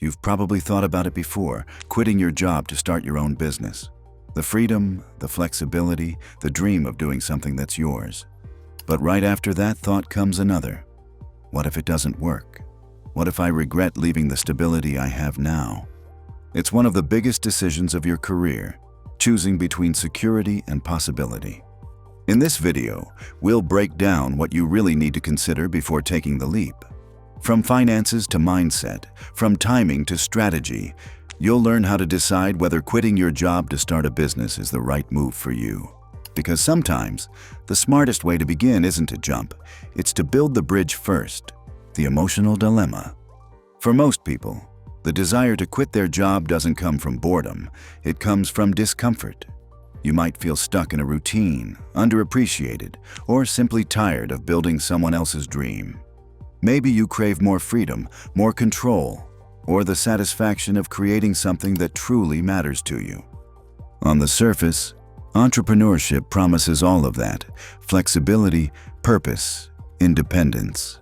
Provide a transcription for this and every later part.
You've probably thought about it before, quitting your job to start your own business. The freedom, the flexibility, the dream of doing something that's yours. But right after that thought comes another. What if it doesn't work? What if I regret leaving the stability I have now? It's one of the biggest decisions of your career, choosing between security and possibility. In this video, we'll break down what you really need to consider before taking the leap. From finances to mindset, from timing to strategy, you'll learn how to decide whether quitting your job to start a business is the right move for you. Because sometimes, the smartest way to begin isn't to jump, it's to build the bridge first. The emotional dilemma. For most people, the desire to quit their job doesn't come from boredom, it comes from discomfort. You might feel stuck in a routine, underappreciated, or simply tired of building someone else's dream. Maybe you crave more freedom, more control, or the satisfaction of creating something that truly matters to you. On the surface, entrepreneurship promises all of that: flexibility, purpose, independence.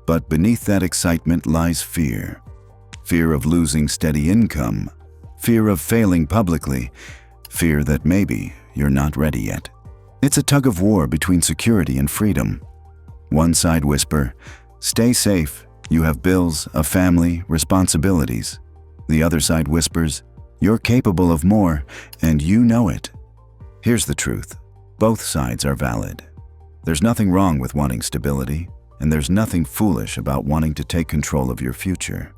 But beneath that excitement lies fear. Fear of losing steady income, fear of failing publicly, fear that maybe you're not ready yet. It's a tug of war between security and freedom. One side whisper, "Stay safe, you have bills, a family, responsibilities." The other side whispers, "You're capable of more, and you know it." Here's the truth. Both sides are valid. There's nothing wrong with wanting stability, and there's nothing foolish about wanting to take control of your future.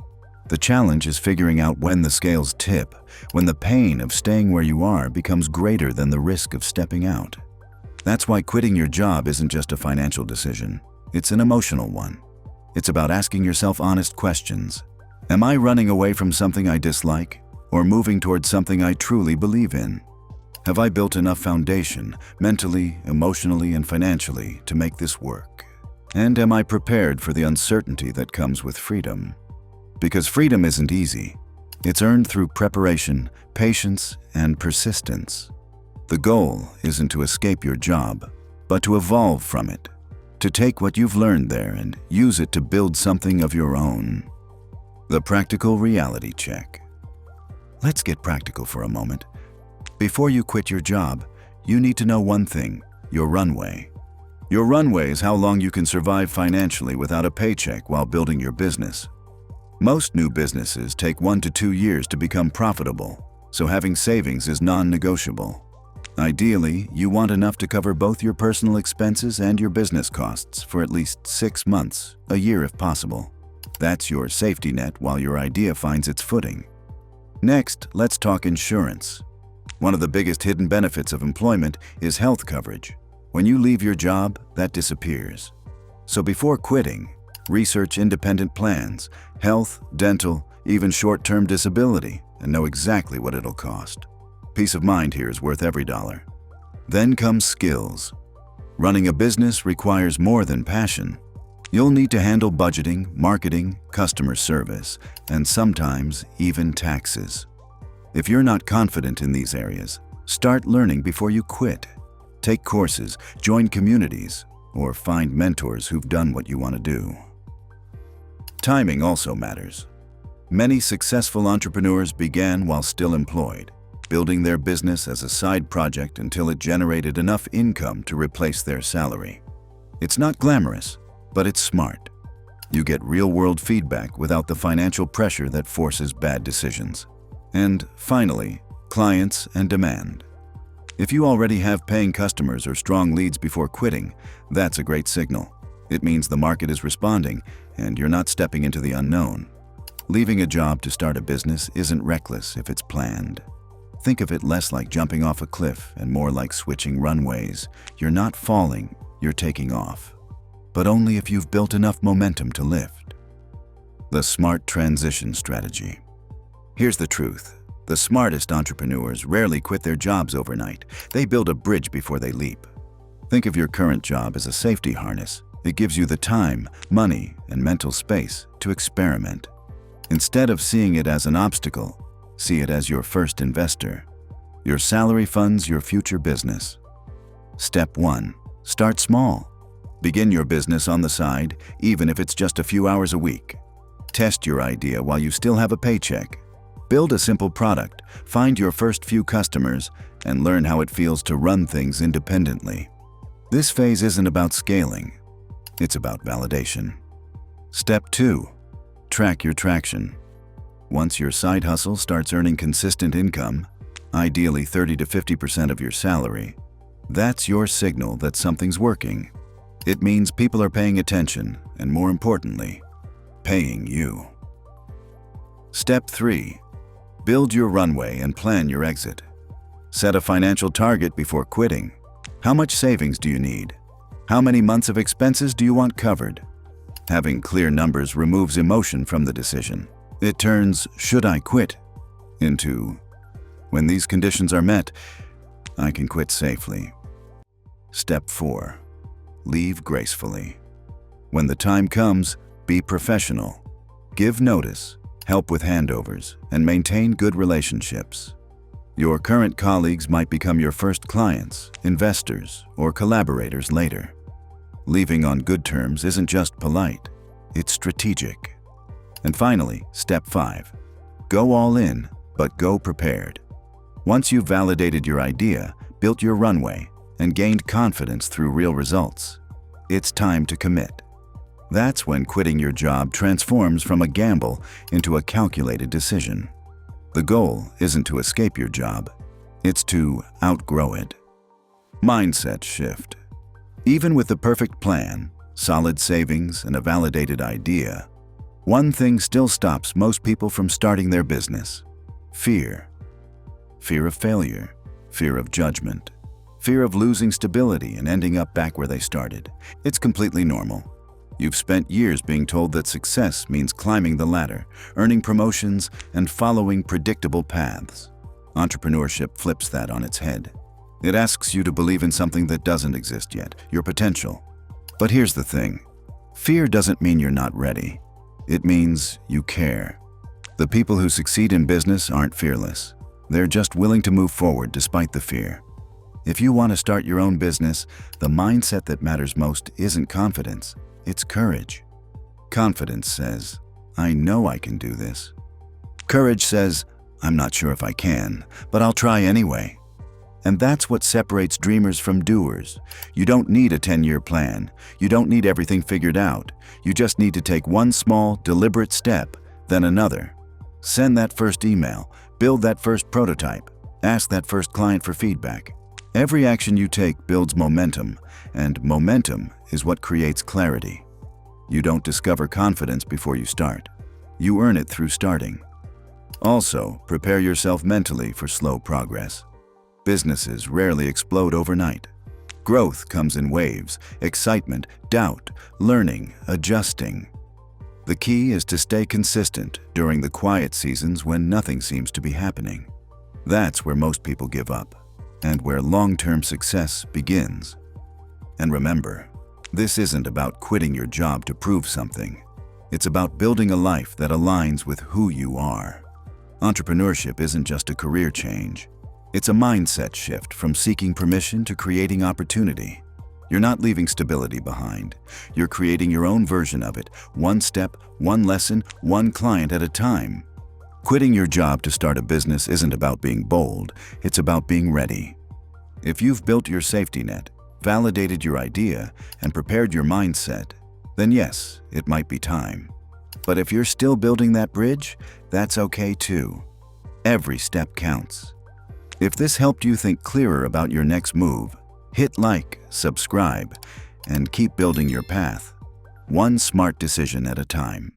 The challenge is figuring out when the scales tip, when the pain of staying where you are becomes greater than the risk of stepping out. That's why quitting your job isn't just a financial decision, it's an emotional one. It's about asking yourself honest questions. Am I running away from something I dislike, or moving towards something I truly believe in? Have I built enough foundation, mentally, emotionally, and financially, to make this work? And am I prepared for the uncertainty that comes with freedom? Because freedom isn't easy. It's earned through preparation, patience, and persistence. The goal isn't to escape your job, but to evolve from it. To take what you've learned there and use it to build something of your own. The practical reality check. Let's get practical for a moment. Before you quit your job, you need to know one thing: your runway. Your runway is how long you can survive financially without a paycheck while building your business. Most new businesses take 1 to 2 years to become profitable, so having savings is non-negotiable. Ideally, you want enough to cover both your personal expenses and your business costs for at least 6 months, a year if possible. That's your safety net while your idea finds its footing. Next, let's talk insurance. One of the biggest hidden benefits of employment is health coverage. When you leave your job, that disappears. So before quitting, research independent plans, health, dental, even short-term disability, and know exactly what it'll cost. Peace of mind here is worth every dollar. Then comes skills. Running a business requires more than passion. You'll need to handle budgeting, marketing, customer service, and sometimes even taxes. If you're not confident in these areas, start learning before you quit. Take courses, join communities, or find mentors who've done what you want to do. Timing also matters. Many successful entrepreneurs began while still employed, building their business as a side project until it generated enough income to replace their salary. It's not glamorous, but it's smart. You get real-world feedback without the financial pressure that forces bad decisions. And finally, clients and demand. If you already have paying customers or strong leads before quitting, that's a great signal. It means the market is responding, and you're not stepping into the unknown. Leaving a job to start a business isn't reckless if it's planned. Think of it less like jumping off a cliff and more like switching runways. You're not falling, you're taking off. But only if you've built enough momentum to lift. The smart transition strategy. Here's the truth. The smartest entrepreneurs rarely quit their jobs overnight. They build a bridge before they leap. Think of your current job as a safety harness. It gives you the time, money, and mental space to experiment. Instead of seeing it as an obstacle, see it as your first investor. Your salary funds your future business. Step 1. Start small. Begin your business on the side, even if it's just a few hours a week. Test your idea while you still have a paycheck. Build a simple product, find your first few customers, and learn how it feels to run things independently. This phase isn't about scaling. It's about validation. Step 2. Track your traction. Once your side hustle starts earning consistent income, ideally 30 to 50% of your salary, that's your signal that something's working. It means people are paying attention and, more importantly, paying you. Step 3. Build your runway and plan your exit. Set a financial target before quitting. How much savings do you need? How many months of expenses do you want covered? Having clear numbers removes emotion from the decision. It turns "should I quit" into "when these conditions are met, I can quit safely." Step 4. Leave gracefully. When the time comes, be professional. Give notice, help with handovers, and maintain good relationships. Your current colleagues might become your first clients, investors, or collaborators later. Leaving on good terms isn't just polite, it's strategic. And finally, step 5. Go all in, but go prepared. Once you've validated your idea, built your runway, and gained confidence through real results, it's time to commit. That's when quitting your job transforms from a gamble into a calculated decision. The goal isn't to escape your job, it's to outgrow it. Mindset shift. Even with the perfect plan, solid savings, and a validated idea, one thing still stops most people from starting their business: fear. Fear of failure, fear of judgment, fear of losing stability and ending up back where they started. It's completely normal. You've spent years being told that success means climbing the ladder, earning promotions, and following predictable paths. Entrepreneurship flips that on its head. It asks you to believe in something that doesn't exist yet, your potential. But here's the thing. Fear doesn't mean you're not ready. It means you care. The people who succeed in business aren't fearless. They're just willing to move forward despite the fear. If you want to start your own business, the mindset that matters most isn't confidence, it's courage. Confidence says, "I know I can do this." Courage says, "I'm not sure if I can, but I'll try anyway." And that's what separates dreamers from doers. You don't need a 10-year plan. You don't need everything figured out. You just need to take one small, deliberate step, then another. Send that first email, build that first prototype, ask that first client for feedback. Every action you take builds momentum, and momentum is what creates clarity. You don't discover confidence before you start. You earn it through starting. Also, prepare yourself mentally for slow progress. Businesses rarely explode overnight. Growth comes in waves: excitement, doubt, learning, adjusting. The key is to stay consistent during the quiet seasons when nothing seems to be happening. That's where most people give up, and where long-term success begins. And remember, this isn't about quitting your job to prove something. It's about building a life that aligns with who you are. Entrepreneurship isn't just a career change. It's a mindset shift from seeking permission to creating opportunity. You're not leaving stability behind. You're creating your own version of it, one step, one lesson, one client at a time. Quitting your job to start a business isn't about being bold, it's about being ready. If you've built your safety net, validated your idea, and prepared your mindset, then yes, it might be time. But if you're still building that bridge, that's okay too. Every step counts. If this helped you think clearer about your next move, hit like, subscribe, and keep building your path, one smart decision at a time.